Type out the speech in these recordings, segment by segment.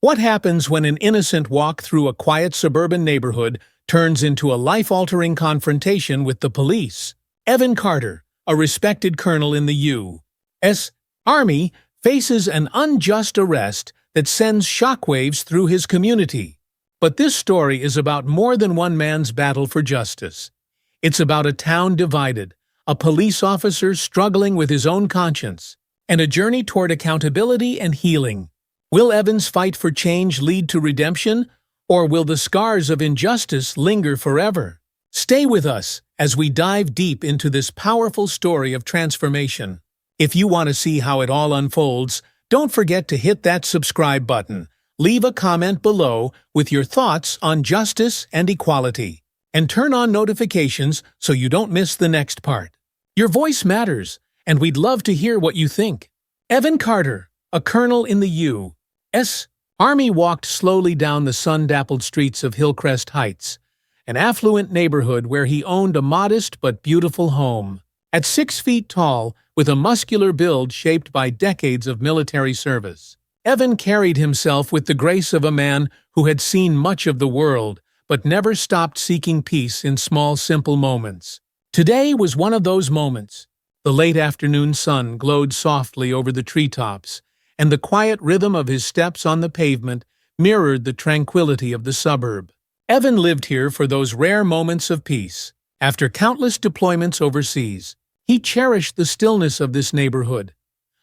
What happens when an innocent walk through a quiet suburban neighborhood turns into a life-altering confrontation with the police? Evan Carter, a respected colonel in the U.S. Army, faces an unjust arrest that sends shockwaves through his community. But this story is about more than one man's battle for justice. It's about a town divided, a police officer struggling with his own conscience, and a journey toward accountability and healing. Will Evan's fight for change lead to redemption, or will the scars of injustice linger forever? Stay with us as we dive deep into this powerful story of transformation. If you want to see how it all unfolds, don't forget to hit that subscribe button, leave a comment below with your thoughts on justice and equality, and turn on notifications so you don't miss the next part. Your voice matters, and we'd love to hear what you think. Evan Carter, a colonel in the U.S. Army, walked slowly down the sun-dappled streets of Hillcrest Heights, an affluent neighborhood where he owned a modest but beautiful home. At 6 feet tall, with a muscular build shaped by decades of military service, Evan carried himself with the grace of a man who had seen much of the world, but never stopped seeking peace in small, simple moments. Today was one of those moments. The late afternoon sun glowed softly over the treetops, and the quiet rhythm of his steps on the pavement mirrored the tranquility of the suburb. Evan lived here for those rare moments of peace. After countless deployments overseas, he cherished the stillness of this neighborhood,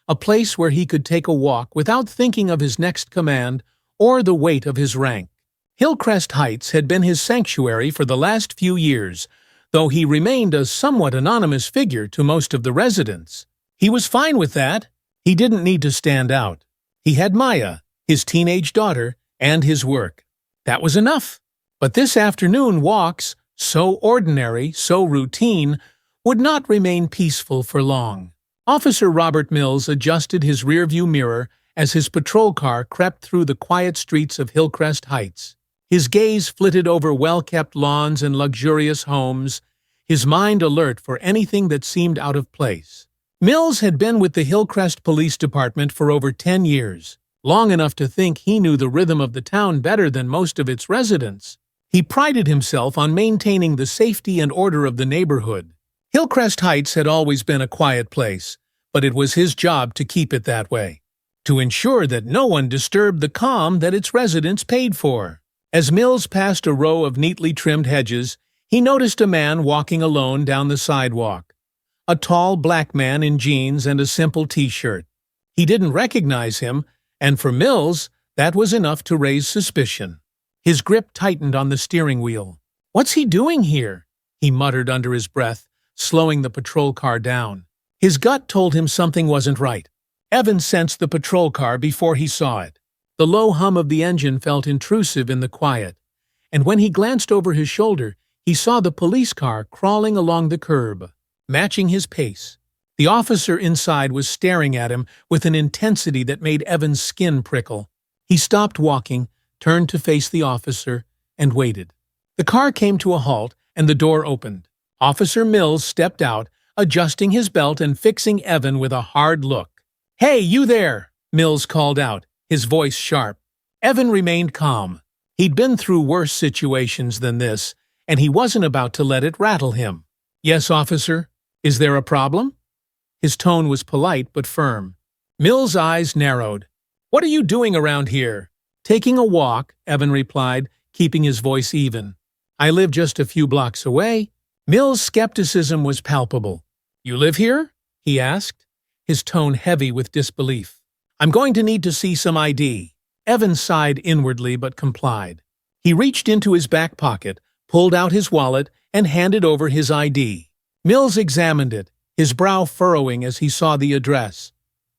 a place where he could take a walk without thinking of his next command or the weight of his rank. Hillcrest Heights had been his sanctuary for the last few years, though he remained a somewhat anonymous figure to most of the residents. He was fine with that. He didn't need to stand out. He had Maya, his teenage daughter, and his work. That was enough. But this afternoon walks, so ordinary, so routine, would not remain peaceful for long. Officer Robert Mills adjusted his rearview mirror as his patrol car crept through the quiet streets of Hillcrest Heights. His gaze flitted over well-kept lawns and luxurious homes, his mind alert for anything that seemed out of place. Mills had been with the Hillcrest Police Department for over 10 years, long enough to think he knew the rhythm of the town better than most of its residents. He prided himself on maintaining the safety and order of the neighborhood. Hillcrest Heights had always been a quiet place, but it was his job to keep it that way, to ensure that no one disturbed the calm that its residents paid for. As Mills passed a row of neatly trimmed hedges, he noticed a man walking alone down the sidewalk. A tall black man in jeans and a simple t-shirt. He didn't recognize him, and for Mills, that was enough to raise suspicion. His grip tightened on the steering wheel. "What's he doing here?" he muttered under his breath, slowing the patrol car down. His gut told him something wasn't right. Evan sensed the patrol car before he saw it. The low hum of the engine felt intrusive in the quiet, and when he glanced over his shoulder, he saw the police car crawling along the curb, matching his pace. The officer inside was staring at him with an intensity that made Evan's skin prickle. He stopped walking, turned to face the officer, and waited. The car came to a halt, and the door opened. Officer Mills stepped out, adjusting his belt and fixing Evan with a hard look. "Hey, you there!" Mills called out, his voice sharp. Evan remained calm. He'd been through worse situations than this, and he wasn't about to let it rattle him. "Yes, officer. Is there a problem?" His tone was polite but firm. Mills' eyes narrowed. "What are you doing around here?" "Taking a walk," Evan replied, keeping his voice even. "I live just a few blocks away." Mills' skepticism was palpable. "You live here?" he asked, his tone heavy with disbelief. "I'm going to need to see some ID." Evan sighed inwardly but complied. He reached into his back pocket, pulled out his wallet, and handed over his ID. Mills examined it, his brow furrowing as he saw the address.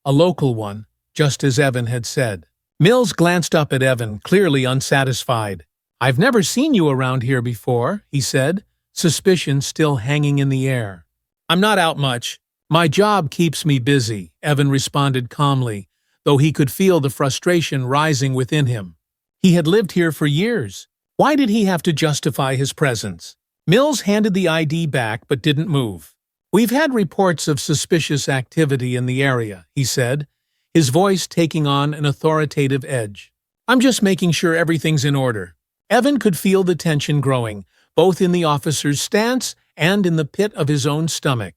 A local one, just as Evan had said. Mills glanced up at Evan, clearly unsatisfied. "I've never seen you around here before," he said, suspicion still hanging in the air. "I'm not out much. My job keeps me busy," Evan responded calmly, though he could feel the frustration rising within him. He had lived here for years. Why did he have to justify his presence? Mills handed the ID back but didn't move. "We've had reports of suspicious activity in the area," he said, his voice taking on an authoritative edge. I'm just making sure everything's in order. Evan could feel the tension growing, both in the officer's stance and in the pit of his own stomach.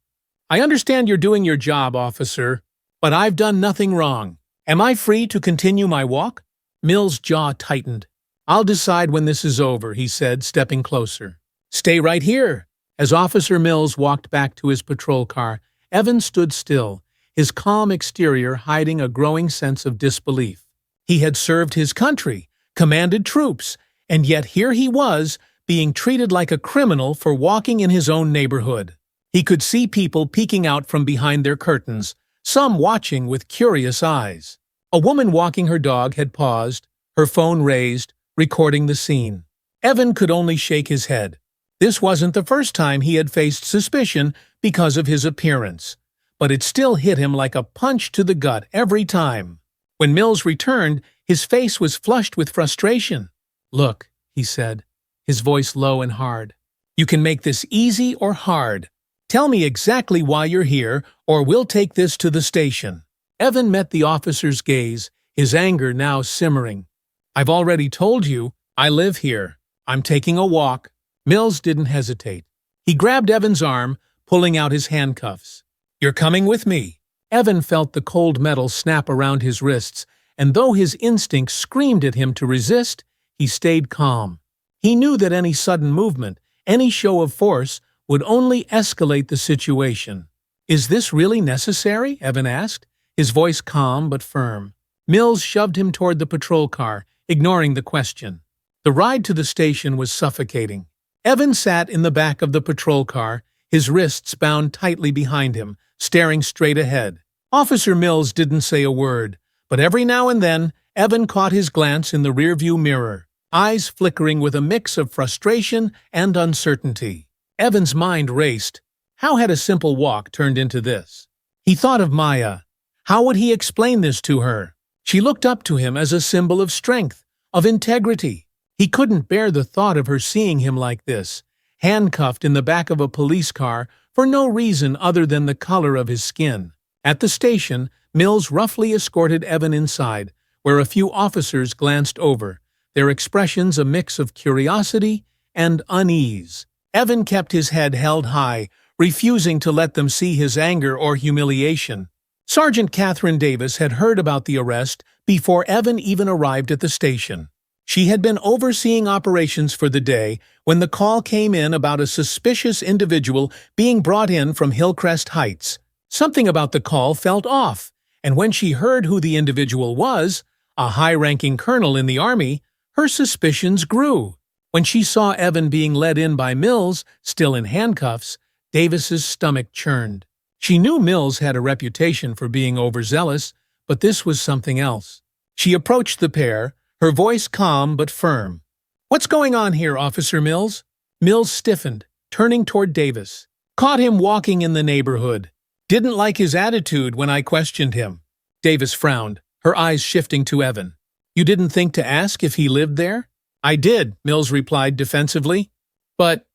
I understand you're doing your job, officer, but I've done nothing wrong. Am I free to continue my walk? Mills' jaw tightened. I'll decide when this is over, he said, stepping closer. Stay right here. As Officer Mills walked back to his patrol car, Evan stood still, his calm exterior hiding a growing sense of disbelief. He had served his country, commanded troops, and yet here he was, being treated like a criminal for walking in his own neighborhood. He could see people peeking out from behind their curtains, some watching with curious eyes. A woman walking her dog had paused, her phone raised, recording the scene. Evan could only shake his head. This wasn't the first time he had faced suspicion because of his appearance, but it still hit him like a punch to the gut every time. When Mills returned, his face was flushed with frustration. Look, he said, his voice low and hard. You can make this easy or hard. Tell me exactly why you're here, or we'll take this to the station. Evan met the officer's gaze, his anger now simmering. I've already told you, I live here. I'm taking a walk. Mills didn't hesitate. He grabbed Evan's arm, pulling out his handcuffs. You're coming with me. Evan felt the cold metal snap around his wrists, and though his instincts screamed at him to resist, he stayed calm. He knew that any sudden movement, any show of force, would only escalate the situation. Is this really necessary? Evan asked, his voice calm but firm. Mills shoved him toward the patrol car, ignoring the question. The ride to the station was suffocating. Evan sat in the back of the patrol car, his wrists bound tightly behind him, staring straight ahead. Officer Mills didn't say a word, but every now and then, Evan caught his glance in the rearview mirror, eyes flickering with a mix of frustration and uncertainty. Evan's mind raced. How had a simple walk turned into this? He thought of Maya. How would he explain this to her? She looked up to him as a symbol of strength, of integrity. He couldn't bear the thought of her seeing him like this, handcuffed in the back of a police car for no reason other than the color of his skin. At the station, Mills roughly escorted Evan inside, where a few officers glanced over, their expressions a mix of curiosity and unease. Evan kept his head held high, refusing to let them see his anger or humiliation. Sergeant Catherine Davis had heard about the arrest before Evan even arrived at the station. She had been overseeing operations for the day when the call came in about a suspicious individual being brought in from Hillcrest Heights. Something about the call felt off, and when she heard who the individual was, a high-ranking colonel in the Army, her suspicions grew. When she saw Evan being led in by Mills, still in handcuffs, Davis's stomach churned. She knew Mills had a reputation for being overzealous, but this was something else. She approached the pair, her voice calm but firm. "What's going on here, Officer Mills?" Mills stiffened, turning toward Davis. "Caught him walking in the neighborhood. Didn't like his attitude when I questioned him." Davis frowned, her eyes shifting to Evan. "You didn't think to ask if he lived there?" "I did," Mills replied defensively. "But—"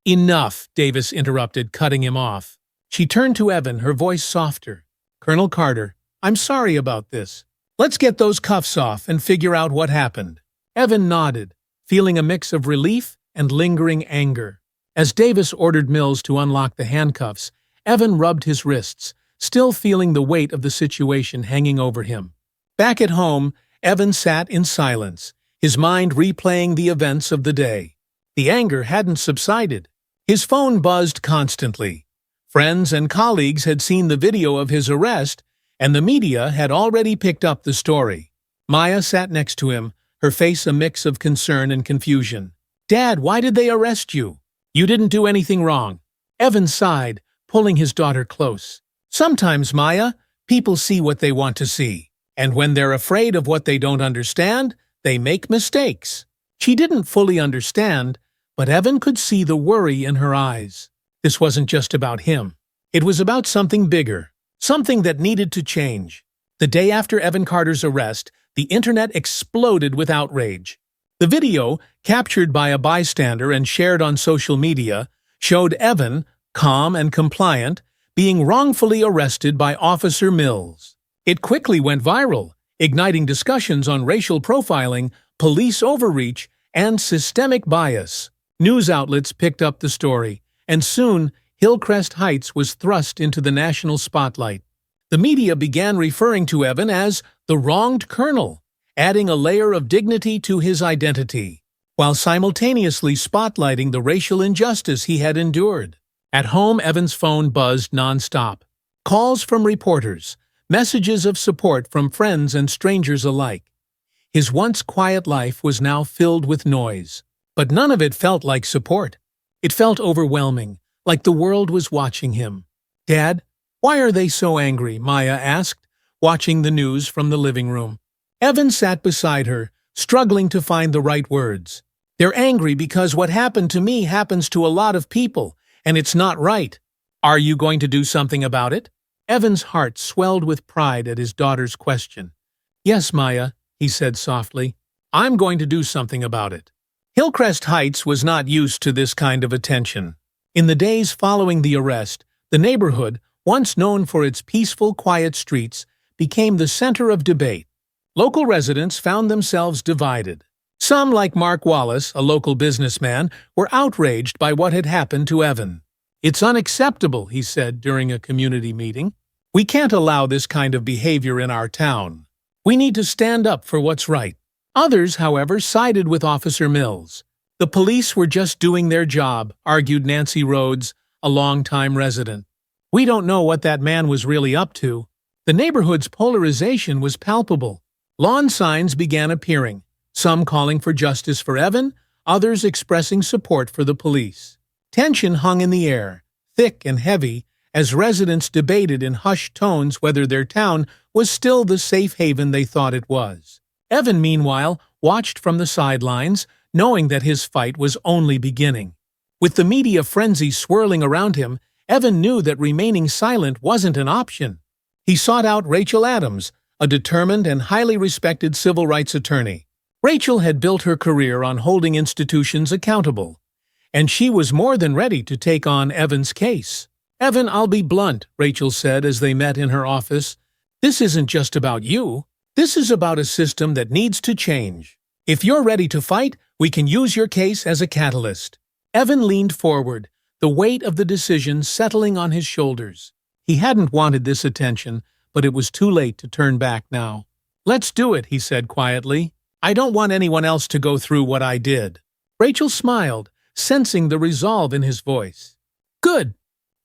"Enough," Davis interrupted, cutting him off. She turned to Evan, her voice softer. "Colonel Carter, I'm sorry about this. Let's get those cuffs off and figure out what happened." Evan nodded, feeling a mix of relief and lingering anger. As Davis ordered Mills to unlock the handcuffs, Evan rubbed his wrists, still feeling the weight of the situation hanging over him. Back at home, Evan sat in silence, his mind replaying the events of the day. The anger hadn't subsided. His phone buzzed constantly. Friends and colleagues had seen the video of his arrest, and the media had already picked up the story. Maya sat next to him, her face a mix of concern and confusion. "Dad, why did they arrest you? You didn't do anything wrong." Evan sighed, pulling his daughter close. "Sometimes, Maya, people see what they want to see, and when they're afraid of what they don't understand, they make mistakes." She didn't fully understand, but Evan could see the worry in her eyes. This wasn't just about him. It was about something bigger, something that needed to change. The day after Evan Carter's arrest, the internet exploded with outrage. The video, captured by a bystander and shared on social media, showed Evan, calm and compliant, being wrongfully arrested by Officer Mills. It quickly went viral, igniting discussions on racial profiling, police overreach, and systemic bias. News outlets picked up the story, and soon Hillcrest Heights was thrust into the national spotlight. The media began referring to Evan as the wronged colonel, adding a layer of dignity to his identity, while simultaneously spotlighting the racial injustice he had endured. At home, Evan's phone buzzed nonstop. Calls from reporters, messages of support from friends and strangers alike. His once quiet life was now filled with noise, but none of it felt like support. It felt overwhelming, like the world was watching him. "Dad, why are they so angry?" Maya asked, watching the news from the living room. Evan sat beside her, struggling to find the right words. "They're angry because what happened to me happens to a lot of people, and it's not right. Are you going to do something about it?" Evan's heart swelled with pride at his daughter's question. "Yes, Maya," he said softly. "I'm going to do something about it." Hillcrest Heights was not used to this kind of attention. In the days following the arrest, the neighborhood, once known for its peaceful, quiet streets, became the center of debate. Local residents found themselves divided. Some, like Mark Wallace, a local businessman, were outraged by what had happened to Evan. "It's unacceptable," he said during a community meeting. "We can't allow this kind of behavior in our town. We need to stand up for what's right." Others, however, sided with Officer Mills. "The police were just doing their job," argued Nancy Rhodes, a longtime resident. "We don't know what that man was really up to." The neighborhood's polarization was palpable. Lawn signs began appearing, some calling for justice for Evan, others expressing support for the police. Tension hung in the air, thick and heavy, as residents debated in hushed tones whether their town was still the safe haven they thought it was. Evan, meanwhile, watched from the sidelines, knowing that his fight was only beginning. With the media frenzy swirling around him, Evan knew that remaining silent wasn't an option. He sought out Rachel Adams, a determined and highly respected civil rights attorney. Rachel had built her career on holding institutions accountable, and she was more than ready to take on Evan's case. "Evan, I'll be blunt," Rachel said as they met in her office. "This isn't just about you. This is about a system that needs to change. If you're ready to fight, we can use your case as a catalyst." Evan leaned forward, the weight of the decision settling on his shoulders. He hadn't wanted this attention, but it was too late to turn back now. "Let's do it," he said quietly. "I don't want anyone else to go through what I did." Rachel smiled, sensing the resolve in his voice. "Good.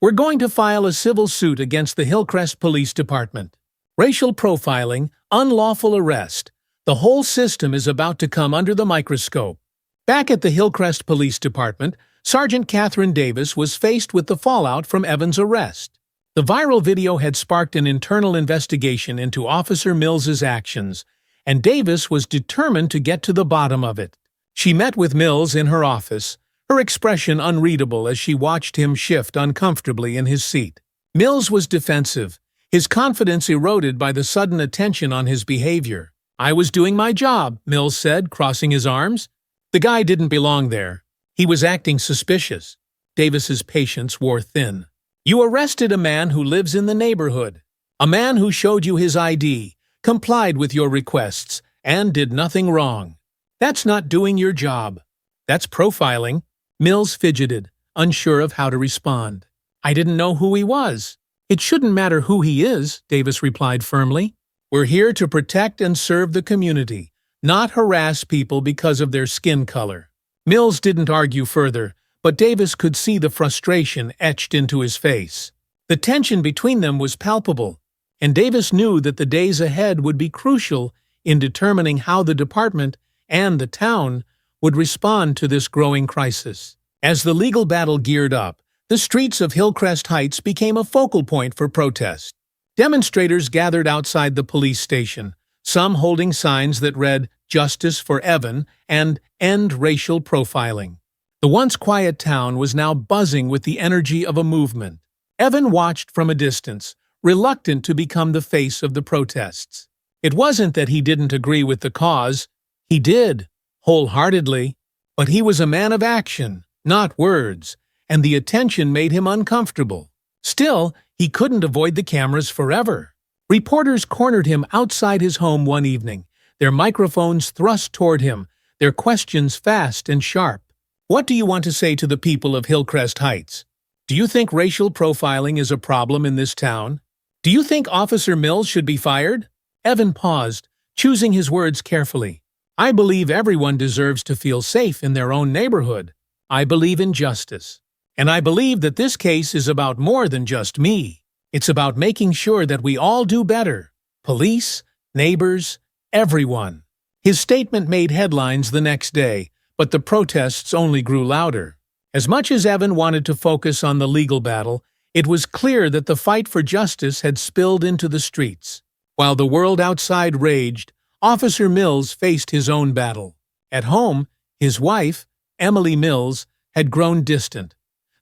We're going to file a civil suit against the Hillcrest Police Department. Racial profiling, unlawful arrest. The whole system is about to come under the microscope." Back at the Hillcrest Police Department, Sergeant Catherine Davis was faced with the fallout from Evan's arrest. The viral video had sparked an internal investigation into Officer Mills's actions, and Davis was determined to get to the bottom of it. She met with Mills in her office, her expression unreadable as she watched him shift uncomfortably in his seat. Mills was defensive, his confidence eroded by the sudden attention on his behavior. "I was doing my job," Mills said, crossing his arms. "The guy didn't belong there. He was acting suspicious." Davis's patience wore thin. "You arrested a man who lives in the neighborhood, a man who showed you his ID, complied with your requests, and did nothing wrong. That's not doing your job. That's profiling." Mills fidgeted, unsure of how to respond. "I didn't know who he was." "It shouldn't matter who he is," Davis replied firmly. "We're here to protect and serve the community, not harass people because of their skin color." Mills didn't argue further, but Davis could see the frustration etched into his face. The tension between them was palpable, and Davis knew that the days ahead would be crucial in determining how the department and the town would respond to this growing crisis. As the legal battle geared up, the streets of Hillcrest Heights became a focal point for protest. Demonstrators gathered outside the police station, some holding signs that read "Justice for Evan" and "End Racial Profiling." The once quiet town was now buzzing with the energy of a movement. Evan watched from a distance, reluctant to become the face of the protests. It wasn't that he didn't agree with the cause. He did, wholeheartedly. But he was a man of action, not words, and the attention made him uncomfortable. Still, he couldn't avoid the cameras forever. Reporters cornered him outside his home one evening, their microphones thrust toward him, their questions fast and sharp. What do you want to say to the people of Hillcrest Heights? Do you think racial profiling is a problem in this town? Do you think Officer Mills should be fired? Evan paused, choosing his words carefully. I believe everyone deserves to feel safe in their own neighborhood. I believe in justice. And I believe that this case is about more than just me. It's about making sure that we all do better. Police, neighbors, everyone. His statement made headlines the next day, but the protests only grew louder. As much as Evan wanted to focus on the legal battle, it was clear that the fight for justice had spilled into the streets. While the world outside raged, Officer Mills faced his own battle. At home, his wife, Emily Mills, had grown distant.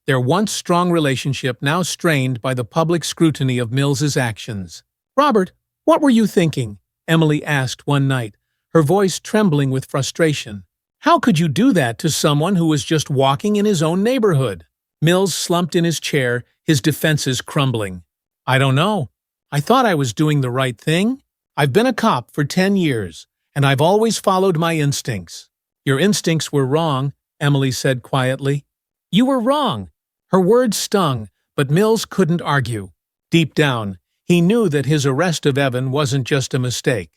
Their once strong relationship now strained by the public scrutiny of Mills's actions. "Robert, what were you thinking?" Emily asked one night, her voice trembling with frustration. "How could you do that to someone who was just walking in his own neighborhood?" Mills slumped in his chair, his defenses crumbling. "I don't know. I thought I was doing the right thing. I've been a cop for 10 years, and I've always followed my instincts." "Your instincts were wrong," Emily said quietly. "You were wrong." Her words stung, but Mills couldn't argue. Deep down, he knew that his arrest of Evan wasn't just a mistake.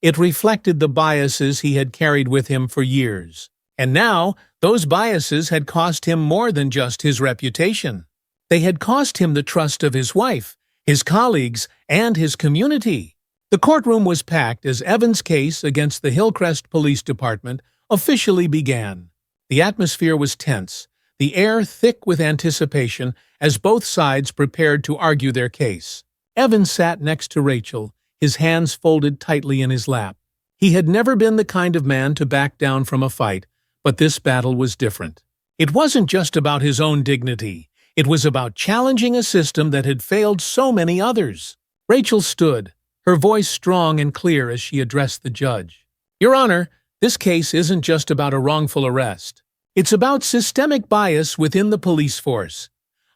It reflected the biases he had carried with him for years. And now, those biases had cost him more than just his reputation. They had cost him the trust of his wife, his colleagues, and his community. The courtroom was packed as Evan's case against the Hillcrest Police Department officially began. The atmosphere was tense, the air thick with anticipation as both sides prepared to argue their case. Evan sat next to Rachel, his hands folded tightly in his lap. He had never been the kind of man to back down from a fight, but this battle was different. It wasn't just about his own dignity. It was about challenging a system that had failed so many others. Rachel stood, her voice strong and clear as she addressed the judge. "Your Honor, this case isn't just about a wrongful arrest. It's about systemic bias within the police force,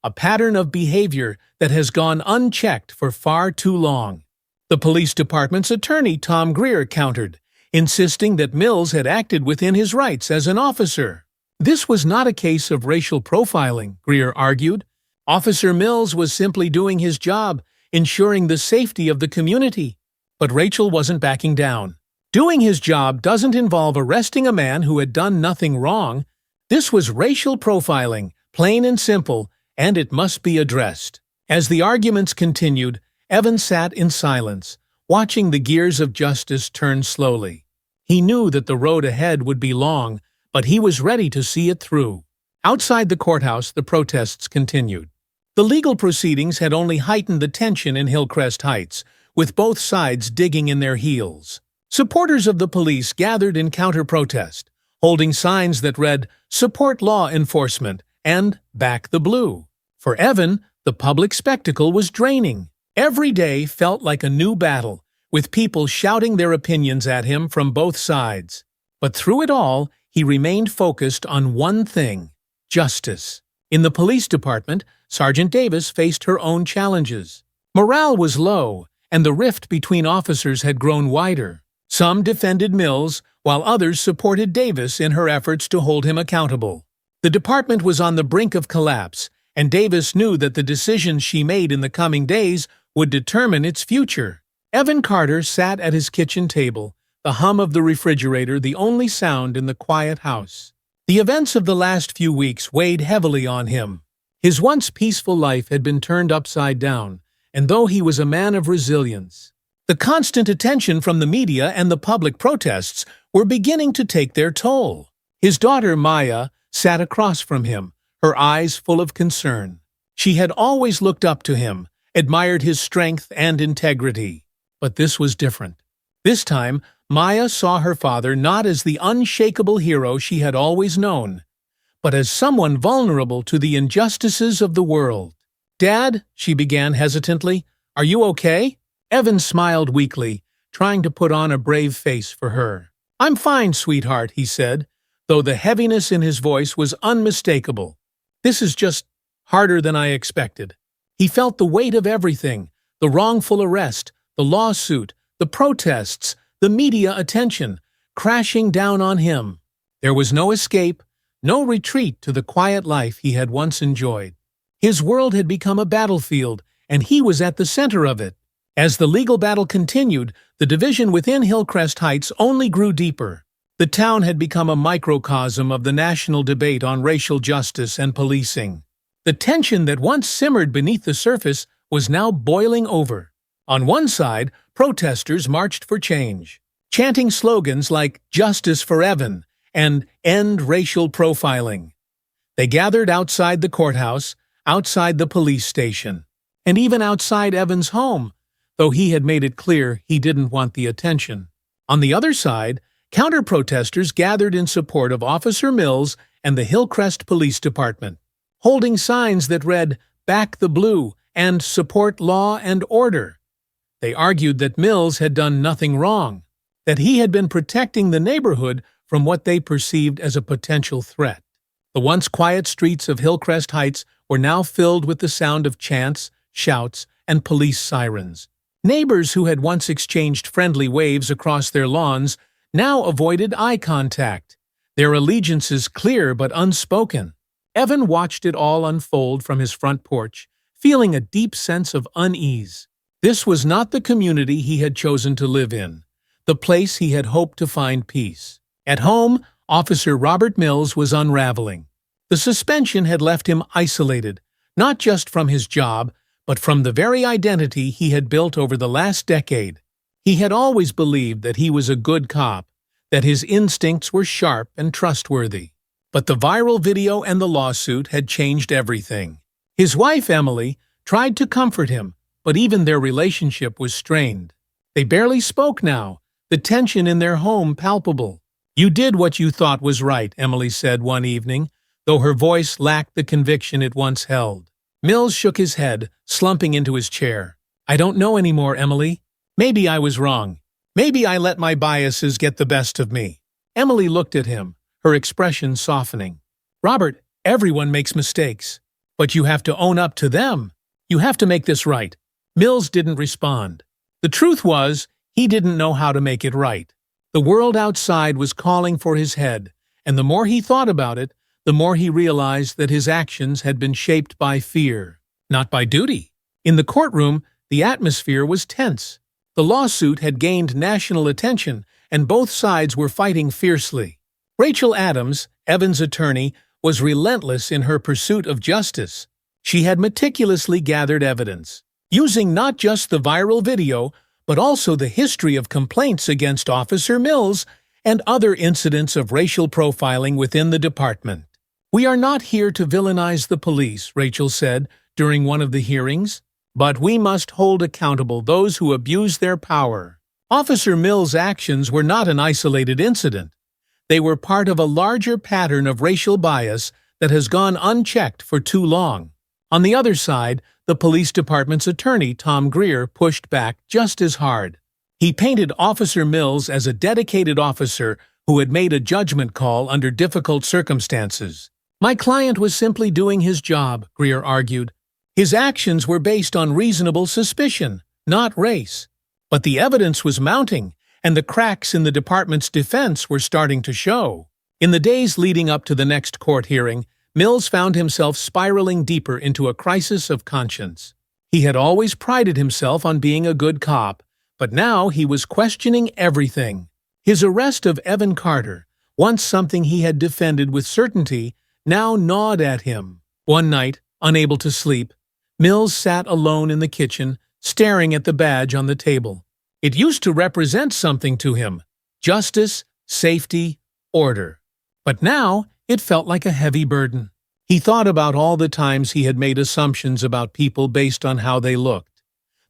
a pattern of behavior that has gone unchecked for far too long." The police department's attorney, Tom Greer, countered, insisting that Mills had acted within his rights as an officer. This was not a case of racial profiling, Greer argued. Officer Mills was simply doing his job, ensuring the safety of the community. But Rachel wasn't backing down. Doing his job doesn't involve arresting a man who had done nothing wrong. This was racial profiling, plain and simple, and it must be addressed. As the arguments continued, Evan sat in silence, watching the gears of justice turn slowly. He knew that the road ahead would be long, but he was ready to see it through. Outside the courthouse, the protests continued. The legal proceedings had only heightened the tension in Hillcrest Heights, with both sides digging in their heels. Supporters of the police gathered in counter-protest, holding signs that read, "Support law enforcement," and "Back the blue." For Evan, the public spectacle was draining. Every day felt like a new battle, with people shouting their opinions at him from both sides. But through it all, he remained focused on one thing: justice. In the police department, Sergeant Davis faced her own challenges. Morale was low, and the rift between officers had grown wider. Some defended Mills, while others supported Davis in her efforts to hold him accountable. The department was on the brink of collapse, and Davis knew that the decisions she made in the coming days would determine its future. Evan Carter sat at his kitchen table, the hum of the refrigerator the only sound in the quiet house. The events of the last few weeks weighed heavily on him. His once peaceful life had been turned upside down, and though he was a man of resilience, the constant attention from the media and the public protests were beginning to take their toll. His daughter, Maya, sat across from him, her eyes full of concern. She had always looked up to him, admired his strength and integrity. But this was different. This time, Maya saw her father not as the unshakable hero she had always known, but as someone vulnerable to the injustices of the world. "Dad," she began hesitantly, "are you okay?" Evan smiled weakly, trying to put on a brave face for her. "I'm fine, sweetheart," he said, though the heaviness in his voice was unmistakable. "This is just harder than I expected." He felt the weight of everything: the wrongful arrest, the lawsuit, the protests, the media attention, crashing down on him. There was no escape, no retreat to the quiet life he had once enjoyed. His world had become a battlefield, and he was at the center of it. As the legal battle continued, the division within Hillcrest Heights only grew deeper. The town had become a microcosm of the national debate on racial justice and policing. The tension that once simmered beneath the surface was now boiling over. On one side, protesters marched for change, chanting slogans like "Justice for Evan" and "End racial profiling." They gathered outside the courthouse, outside the police station, and even outside Evan's home, though he had made it clear he didn't want the attention. On the other side, counter-protesters gathered in support of Officer Mills and the Hillcrest Police Department, holding signs that read, "Back the Blue" and "Support Law and Order." They argued that Mills had done nothing wrong, that he had been protecting the neighborhood from what they perceived as a potential threat. The once quiet streets of Hillcrest Heights were now filled with the sound of chants, shouts, and police sirens. Neighbors who had once exchanged friendly waves across their lawns now avoided eye contact, their allegiances clear but unspoken. Evan watched it all unfold from his front porch, feeling a deep sense of unease. This was not the community he had chosen to live in, the place he had hoped to find peace. At home, Officer Robert Mills was unraveling. The suspension had left him isolated, not just from his job, but from the very identity he had built over the last decade. He had always believed that he was a good cop, that his instincts were sharp and trustworthy. But the viral video and the lawsuit had changed everything. His wife, Emily, tried to comfort him, but even their relationship was strained. They barely spoke now, the tension in their home palpable. "You did what you thought was right," Emily said one evening, though her voice lacked the conviction it once held. Mills shook his head, slumping into his chair. "I don't know anymore, Emily. Maybe I was wrong. Maybe I let my biases get the best of me." Emily looked at him, her expression softening. "Robert, everyone makes mistakes. But you have to own up to them. You have to make this right." Mills didn't respond. The truth was, he didn't know how to make it right. The world outside was calling for his head, and the more he thought about it, the more he realized that his actions had been shaped by fear, not by duty. In the courtroom, the atmosphere was tense. The lawsuit had gained national attention, and both sides were fighting fiercely. Rachel Adams, Evan's attorney, was relentless in her pursuit of justice. She had meticulously gathered evidence, using not just the viral video, but also the history of complaints against Officer Mills and other incidents of racial profiling within the department. "We are not here to villainize the police," Rachel said during one of the hearings, "but we must hold accountable those who abuse their power." Officer Mills' actions were not an isolated incident. They were part of a larger pattern of racial bias that has gone unchecked for too long. On the other side, the police department's attorney, Tom Greer, pushed back just as hard. He painted Officer Mills as a dedicated officer who had made a judgment call under difficult circumstances. "My client was simply doing his job," Greer argued. "His actions were based on reasonable suspicion, not race." But the evidence was mounting, and the cracks in the department's defense were starting to show. In the days leading up to the next court hearing, Mills found himself spiraling deeper into a crisis of conscience. He had always prided himself on being a good cop, but now he was questioning everything. His arrest of Evan Carter, once something he had defended with certainty, now gnawed at him. One night, unable to sleep, Mills sat alone in the kitchen, staring at the badge on the table. It used to represent something to him: justice, safety, order. But now it felt like a heavy burden. He thought about all the times he had made assumptions about people based on how they looked,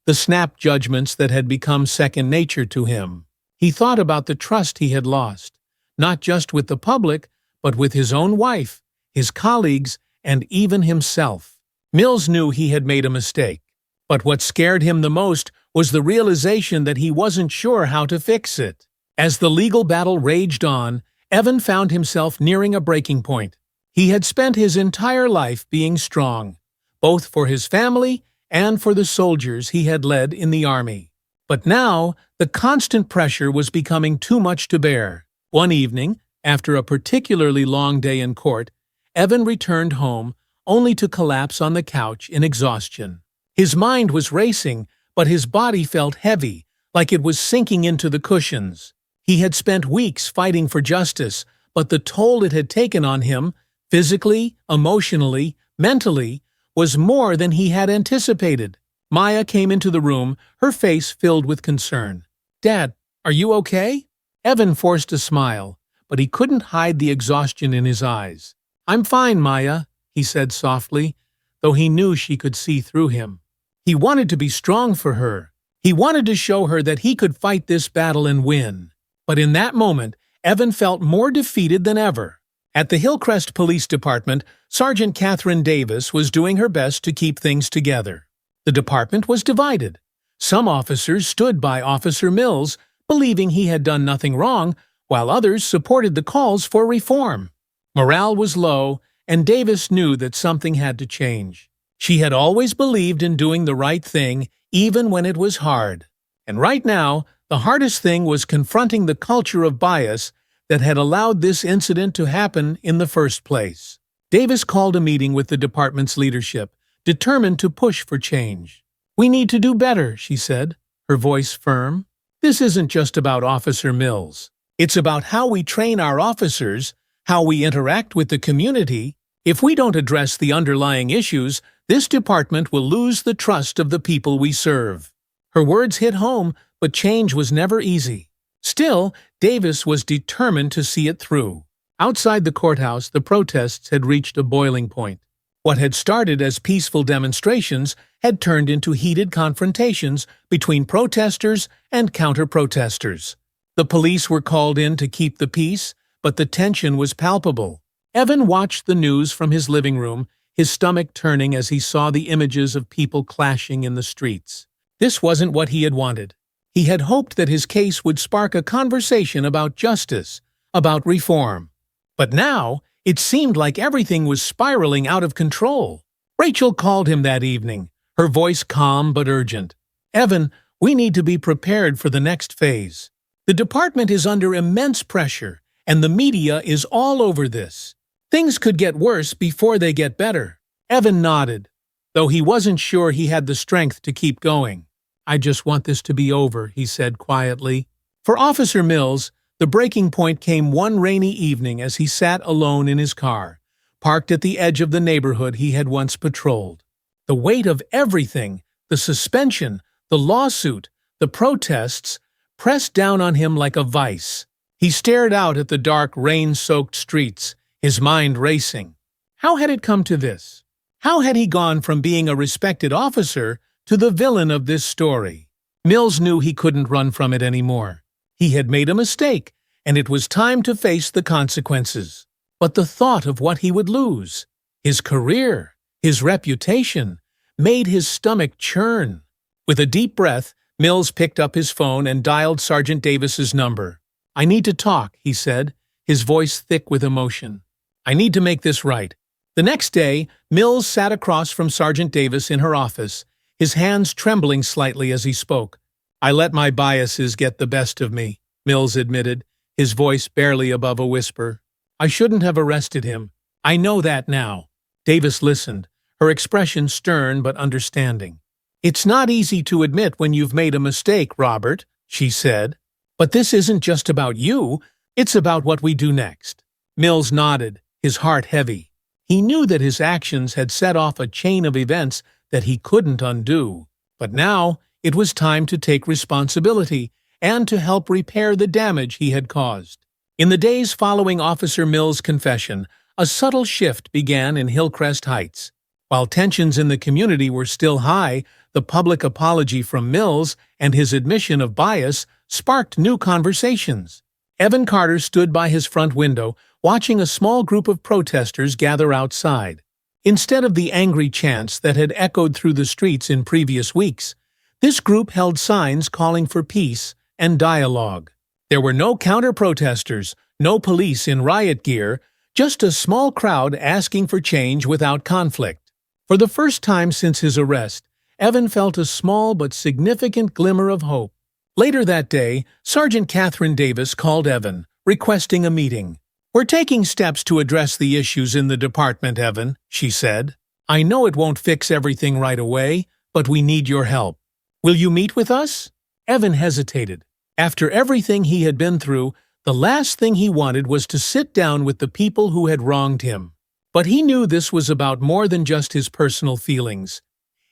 the snap judgments that had become second nature to him. He thought about the trust he had lost, not just with the public, but with his own wife, his colleagues, and even himself. Mills knew he had made a mistake, but what scared him the most was the realization that he wasn't sure how to fix it. As the legal battle raged on, Evan found himself nearing a breaking point. He had spent his entire life being strong, both for his family and for the soldiers he had led in the army. But now, the constant pressure was becoming too much to bear. One evening, after a particularly long day in court, Evan returned home only to collapse on the couch in exhaustion. His mind was racing, but his body felt heavy, like it was sinking into the cushions. He had spent weeks fighting for justice, but the toll it had taken on him, physically, emotionally, mentally, was more than he had anticipated. Maya came into the room, her face filled with concern. "Dad, are you okay?" Evan forced a smile, but he couldn't hide the exhaustion in his eyes. "I'm fine, Maya," he said softly, though he knew she could see through him. He wanted to be strong for her. He wanted to show her that he could fight this battle and win. But in that moment, Evan felt more defeated than ever. At the Hillcrest Police Department, Sergeant Catherine Davis was doing her best to keep things together. The department was divided. Some officers stood by Officer Mills, believing he had done nothing wrong, while others supported the calls for reform. Morale was low, and Davis knew that something had to change. She had always believed in doing the right thing, even when it was hard. And right now, the hardest thing was confronting the culture of bias that had allowed this incident to happen in the first place. Davis called a meeting with the department's leadership, determined to push for change. "We need to do better," she said, her voice firm. "This isn't just about Officer Mills. It's about how we train our officers, how we interact with the community. If we don't address the underlying issues, this department will lose the trust of the people we serve." Her words hit home, but change was never easy. Still, Davis was determined to see it through. Outside the courthouse, the protests had reached a boiling point. What had started as peaceful demonstrations had turned into heated confrontations between protesters and counter-protesters. The police were called in to keep the peace, but the tension was palpable. Evan watched the news from his living room, his stomach turning as he saw the images of people clashing in the streets. This wasn't what he had wanted. He had hoped that his case would spark a conversation about justice, about reform. But now, it seemed like everything was spiraling out of control. Rachel called him that evening, her voice calm but urgent. "Evan, we need to be prepared for the next phase. The department is under immense pressure, and the media is all over this. Things could get worse before they get better." Evan nodded, though he wasn't sure he had the strength to keep going. "I just want this to be over," he said quietly. For Officer Mills, the breaking point came one rainy evening as he sat alone in his car, parked at the edge of the neighborhood he had once patrolled. The weight of everything, the suspension, the lawsuit, the protests, pressed down on him like a vice. He stared out at the dark, rain-soaked streets, his mind racing. How had it come to this? How had he gone from being a respected officer to the villain of this story? Mills knew he couldn't run from it anymore. He had made a mistake, and it was time to face the consequences. But the thought of what he would lose, his career, his reputation, made his stomach churn. With a deep breath, Mills picked up his phone and dialed Sergeant Davis's number. "I need to talk," he said, his voice thick with emotion. "I need to make this right." The next day, Mills sat across from Sergeant Davis in her office, his hands trembling slightly as he spoke. "I let my biases get the best of me," Mills admitted, his voice barely above a whisper. "I shouldn't have arrested him. I know that now." Davis listened, her expression stern but understanding. "It's not easy to admit when you've made a mistake, Robert," she said. "But this isn't just about you, it's about what we do next." Mills nodded, his heart heavy. He knew that his actions had set off a chain of events that he couldn't undo. But now, it was time to take responsibility and to help repair the damage he had caused. In the days following Officer Mills' confession, a subtle shift began in Hillcrest Heights. While tensions in the community were still high, the public apology from Mills and his admission of bias sparked new conversations. Evan Carter stood by his front window, watching a small group of protesters gather outside. Instead of the angry chants that had echoed through the streets in previous weeks, this group held signs calling for peace and dialogue. There were no counter-protesters, no police in riot gear, just a small crowd asking for change without conflict. For the first time since his arrest, Evan felt a small but significant glimmer of hope. Later that day, Sergeant Catherine Davis called Evan, requesting a meeting. "We're taking steps to address the issues in the department, Evan," she said. "I know it won't fix everything right away, but we need your help. Will you meet with us?" Evan hesitated. After everything he had been through, the last thing he wanted was to sit down with the people who had wronged him. But he knew this was about more than just his personal feelings.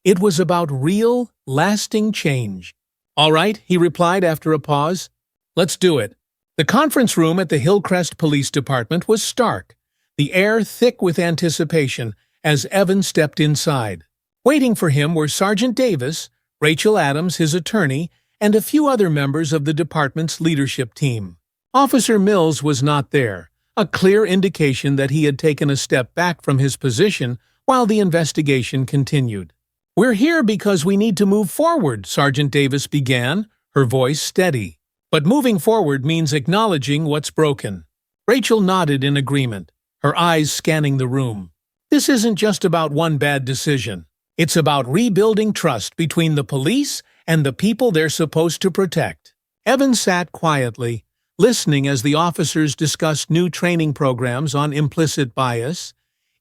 It was about real, lasting change. "All right," he replied after a pause. "Let's do it." The conference room at the Hillcrest Police Department was stark, the air thick with anticipation as Evan stepped inside. Waiting for him were Sergeant Davis, Rachel Adams, his attorney, and a few other members of the department's leadership team. Officer Mills was not there, a clear indication that he had taken a step back from his position while the investigation continued. "We're here because we need to move forward," Sergeant Davis began, her voice steady. "But moving forward means acknowledging what's broken." Rachel nodded in agreement, her eyes scanning the room. "This isn't just about one bad decision. It's about rebuilding trust between the police and the people they're supposed to protect." Evan sat quietly, listening as the officers discussed new training programs on implicit bias,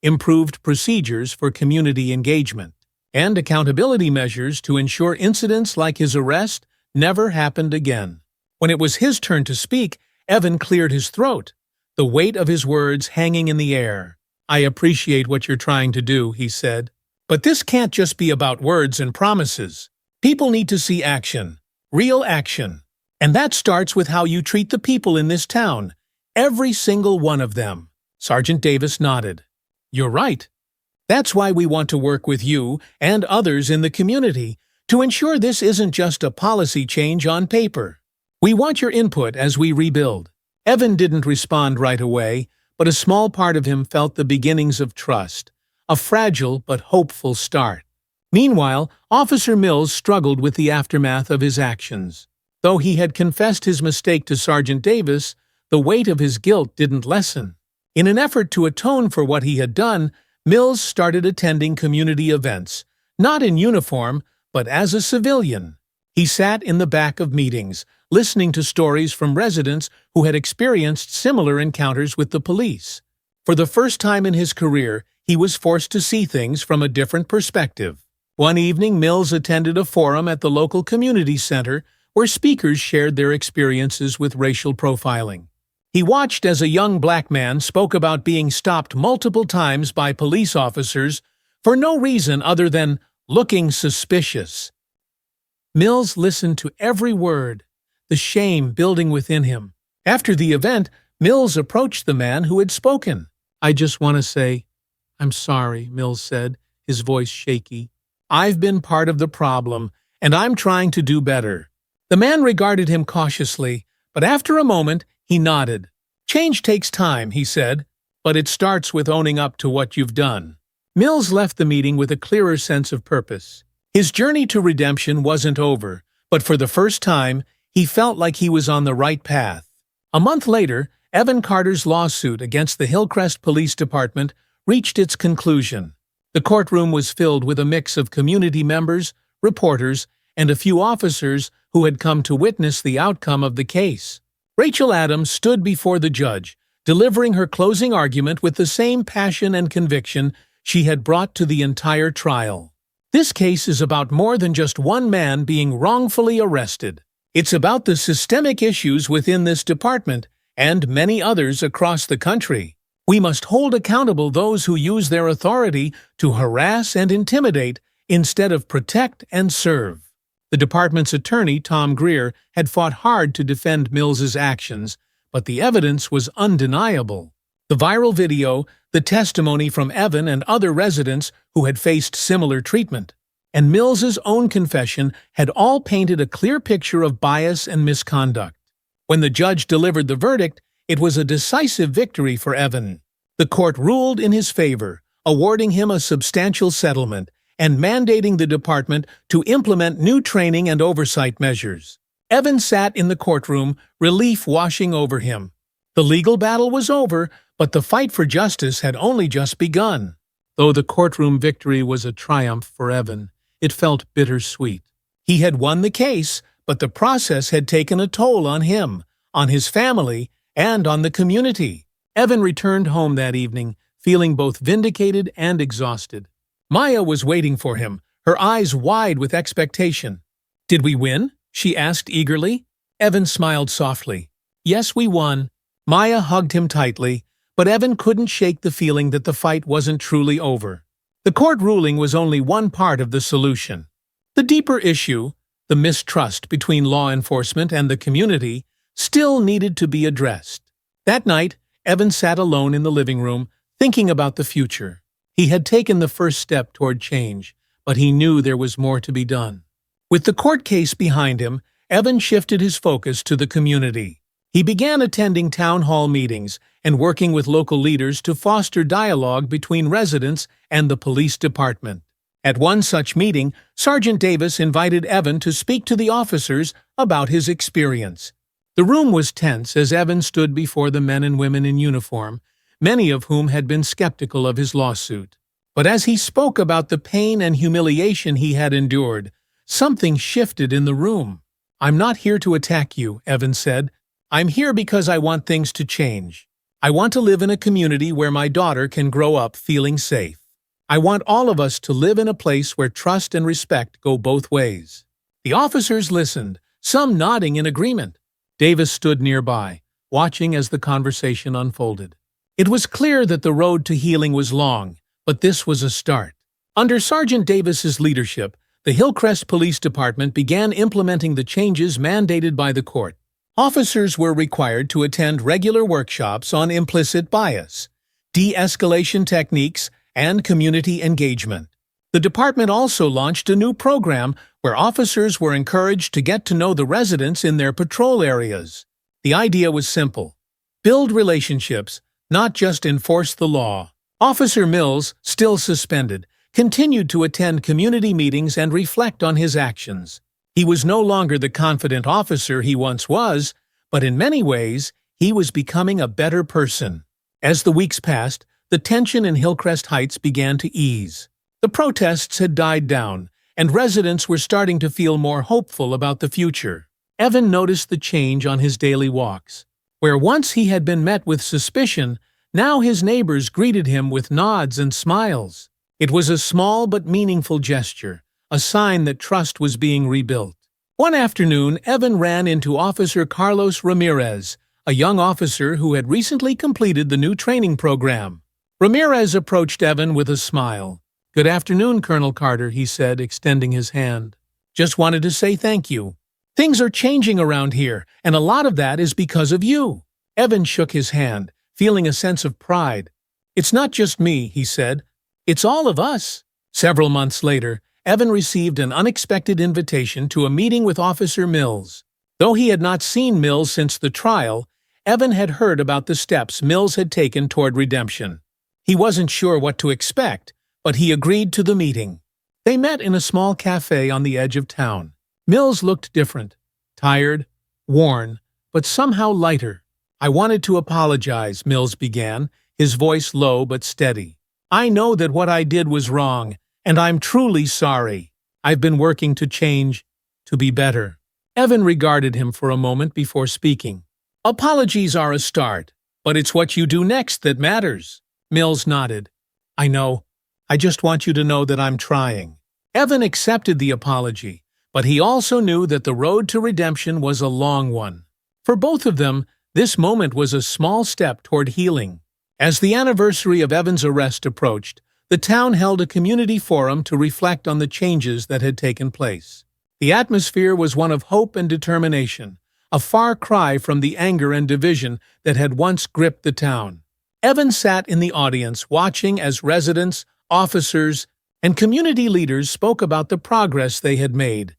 improved procedures for community engagement, and accountability measures to ensure incidents like his arrest never happened again. When it was his turn to speak, Evan cleared his throat, the weight of his words hanging in the air. "I appreciate what you're trying to do," he said. "But this can't just be about words and promises. People need to see action, real action. And that starts with how you treat the people in this town, every single one of them." Sergeant Davis nodded. "You're right. That's why we want to work with you and others in the community to ensure this isn't just a policy change on paper. We want your input as we rebuild." Evan didn't respond right away, but a small part of him felt the beginnings of trust, a fragile but hopeful start. Meanwhile, Officer Mills struggled with the aftermath of his actions. Though he had confessed his mistake to Sergeant Davis, the weight of his guilt didn't lessen. In an effort to atone for what he had done, Mills started attending community events, not in uniform, but as a civilian. He sat in the back of meetings, listening to stories from residents who had experienced similar encounters with the police. For the first time in his career, he was forced to see things from a different perspective. One evening, Mills attended a forum at the local community center where speakers shared their experiences with racial profiling. He watched as a young black man spoke about being stopped multiple times by police officers for no reason other than looking suspicious. Mills listened to every word, the shame building within him. After the event, Mills approached the man who had spoken. "I just want to say, I'm sorry," Mills said, his voice shaky. "I've been part of the problem, and I'm trying to do better." The man regarded him cautiously, but after a moment, he nodded. "Change takes time," he said, "but it starts with owning up to what you've done." Mills left the meeting with a clearer sense of purpose. His journey to redemption wasn't over, but for the first time, he felt like he was on the right path. A month later, Evan Carter's lawsuit against the Hillcrest Police Department reached its conclusion. The courtroom was filled with a mix of community members, reporters, and a few officers who had come to witness the outcome of the case. Rachel Adams stood before the judge, delivering her closing argument with the same passion and conviction she had brought to the entire trial. This case is about more than just one man being wrongfully arrested. It's about the systemic issues within this department and many others across the country. We must hold accountable those who use their authority to harass and intimidate instead of protect and serve. The department's attorney, Tom Greer, had fought hard to defend Mills's actions, but the evidence was undeniable. The viral video, the testimony from Evan and other residents who had faced similar treatment, and Mills's own confession had all painted a clear picture of bias and misconduct. When the judge delivered the verdict, it was a decisive victory for Evan. The court ruled in his favor, awarding him a substantial settlement and mandating the department to implement new training and oversight measures. Evan sat in the courtroom, relief washing over him. The legal battle was over, but the fight for justice had only just begun. Though the courtroom victory was a triumph for Evan, it felt bittersweet. He had won the case, but the process had taken a toll on him, on his family, and on the community. Evan returned home that evening, feeling both vindicated and exhausted. Maya was waiting for him, her eyes wide with expectation. "Did we win?" she asked eagerly. Evan smiled softly. "Yes, we won." Maya hugged him tightly, but Evan couldn't shake the feeling that the fight wasn't truly over. The court ruling was only one part of the solution. The deeper issue, the mistrust between law enforcement and the community, still needed to be addressed. That night, Evan sat alone in the living room, thinking about the future. He had taken the first step toward change, but he knew there was more to be done. With the court case behind him, Evan shifted his focus to the community. He began attending town hall meetings and working with local leaders to foster dialogue between residents and the police department. At one such meeting, Sergeant Davis invited Evan to speak to the officers about his experience. The room was tense as Evan stood before the men and women in uniform, many of whom had been skeptical of his lawsuit. But as he spoke about the pain and humiliation he had endured, something shifted in the room. "I'm not here to attack you," Evan said. "I'm here because I want things to change. I want to live in a community where my daughter can grow up feeling safe. I want all of us to live in a place where trust and respect go both ways." The officers listened, some nodding in agreement. Davis stood nearby, watching as the conversation unfolded. It was clear that the road to healing was long, but this was a start. Under Sergeant Davis's leadership, the Hillcrest Police Department began implementing the changes mandated by the court. Officers were required to attend regular workshops on implicit bias, de-escalation techniques, and community engagement. The department also launched a new program where officers were encouraged to get to know the residents in their patrol areas. The idea was simple: build relationships, not just enforce the law. Officer Mills, still suspended, continued to attend community meetings and reflect on his actions. He was no longer the confident officer he once was, but in many ways, he was becoming a better person. As the weeks passed, the tension in Hillcrest Heights began to ease. The protests had died down, and residents were starting to feel more hopeful about the future. Evan noticed the change on his daily walks. Where once he had been met with suspicion, now his neighbors greeted him with nods and smiles. It was a small but meaningful gesture, a sign that trust was being rebuilt. One afternoon, Evan ran into Officer Carlos Ramirez, a young officer who had recently completed the new training program. Ramirez approached Evan with a smile. "Good afternoon, Colonel Carter," he said, extending his hand. "Just wanted to say thank you. Things are changing around here, and a lot of that is because of you." Evan shook his hand, feeling a sense of pride. "It's not just me," he said. "It's all of us." Several months later, Evan received an unexpected invitation to a meeting with Officer Mills. Though he had not seen Mills since the trial, Evan had heard about the steps Mills had taken toward redemption. He wasn't sure what to expect, but he agreed to the meeting. They met in a small cafe on the edge of town. Mills looked different, tired, worn, but somehow lighter. "I wanted to apologize," Mills began, his voice low but steady. "I know that what I did was wrong, and I'm truly sorry. I've been working to change, to be better." Evan regarded him for a moment before speaking. "Apologies are a start, but it's what you do next that matters." Mills nodded. "I know. I just want you to know that I'm trying." Evan accepted the apology, but he also knew that the road to redemption was a long one. For both of them, this moment was a small step toward healing. As the anniversary of Evan's arrest approached, the town held a community forum to reflect on the changes that had taken place. The atmosphere was one of hope and determination, a far cry from the anger and division that had once gripped the town. Evan sat in the audience watching as residents, officers, and community leaders spoke about the progress they had made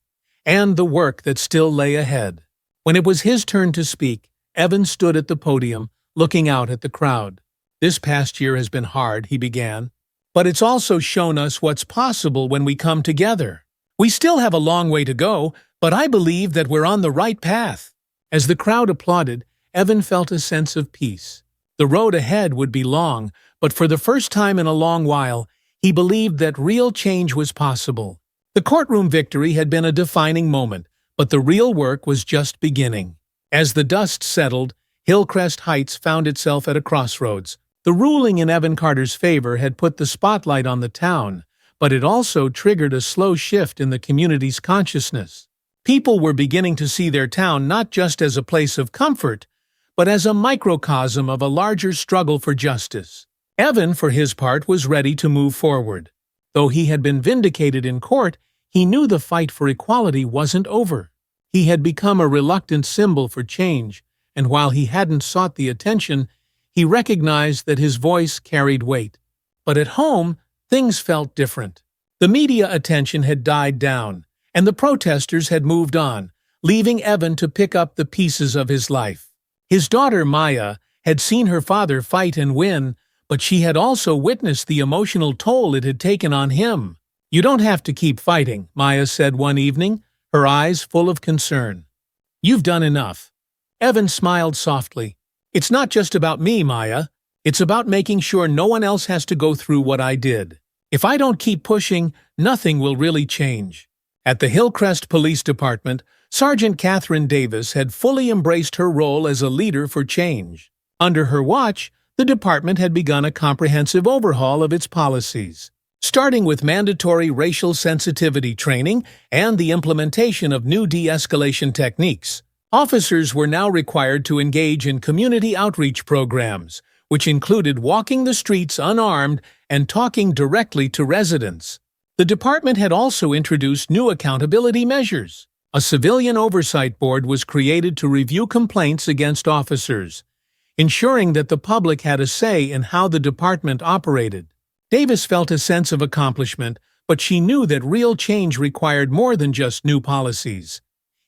and the work that still lay ahead. When it was his turn to speak, Evan stood at the podium, looking out at the crowd. "This past year has been hard," he began, "but it's also shown us what's possible when we come together. We still have a long way to go, but I believe that we're on the right path." As the crowd applauded, Evan felt a sense of peace. The road ahead would be long, but for the first time in a long while, he believed that real change was possible. The courtroom victory had been a defining moment, But the real work was just beginning. As the dust settled, Hillcrest Heights found itself at a crossroads. The ruling in Evan Carter's favor had put the spotlight on the town, but it also triggered a slow shift in the community's consciousness. People were beginning to see their town not just as a place of comfort, but as a microcosm of a larger struggle for justice. Evan, for his part, was ready to move forward. Though he had been vindicated in court, he knew the fight for equality wasn't over. He had become a reluctant symbol for change, and while he hadn't sought the attention, he recognized that his voice carried weight. But at home, things felt different. The media attention had died down, and the protesters had moved on, leaving Evan to pick up the pieces of his life. His daughter, Maya, had seen her father fight and win, but she had also witnessed the emotional toll it had taken on him. "You don't have to keep fighting," Maya said one evening, her eyes full of concern. "You've done enough." Evan smiled softly. "It's not just about me, Maya. It's about making sure no one else has to go through what I did. If I don't keep pushing, nothing will really change." At the Hillcrest Police Department, Sergeant Catherine Davis had fully embraced her role as a leader for change. Under her watch, the department had begun a comprehensive overhaul of its policies, starting with mandatory racial sensitivity training and the implementation of new de-escalation techniques. Officers were now required to engage in community outreach programs, which included walking the streets unarmed and talking directly to residents. The department had also introduced new accountability measures. A civilian oversight board was created to review complaints against officers, ensuring that the public had a say in how the department operated. Davis felt a sense of accomplishment, but she knew that real change required more than just new policies.